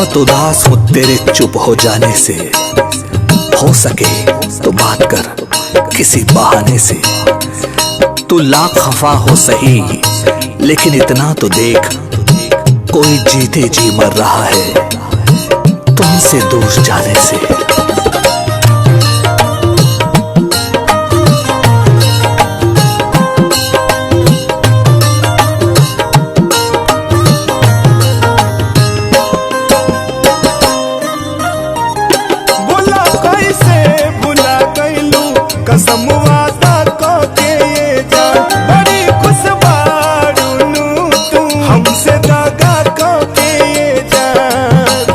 बहुत उदास हूँ तेरे चुप हो जाने से। हो सके तो बात कर किसी बहाने से। तू लाख खफा हो सही लेकिन इतना तो देख, कोई जीते जी मर रहा है तुमसे दूर जाने से। कसम वादा को के ये जान बड़ी खुश बारूनू तू हमसे दागा को के ये जान।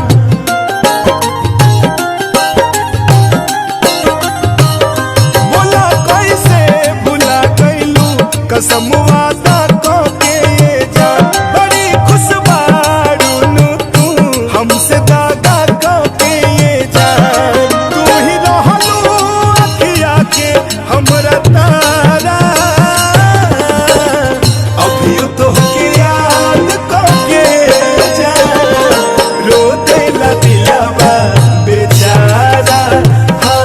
बोला कैसे भुला गईलू कसम वादा को के ये जान बड़ी खुश बारूनू तू हमसे दागा को के ये जान। तू ही रहलू अखिया के हमरा तारा अभी तो के याद करके जा रो देला दिलवा बेचारा। हाँ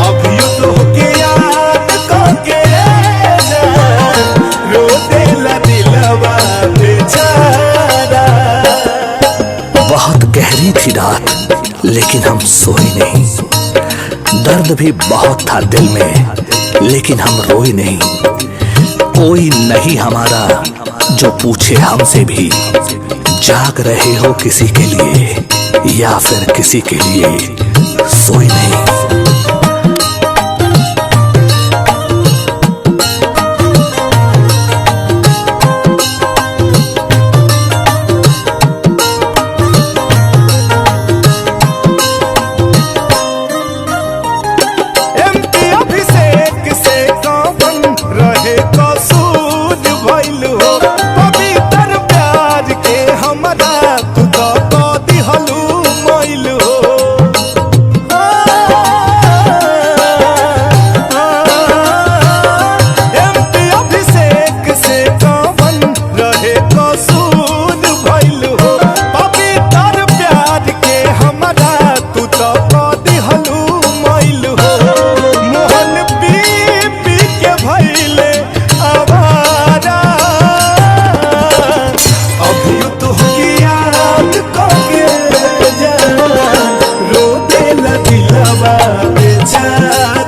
अभी तो के याद करके जा रो देला दिलवा बेचारा। बहुत गहरी थी रात लेकिन हम सोए नहीं, दर्द भी बहुत था दिल में लेकिन हम रोए नहीं। कोई नहीं हमारा जो पूछे हमसे भी, जाग रहे हो किसी के लिए या फिर किसी के लिए सोए नहीं। दिलवा बेचारा।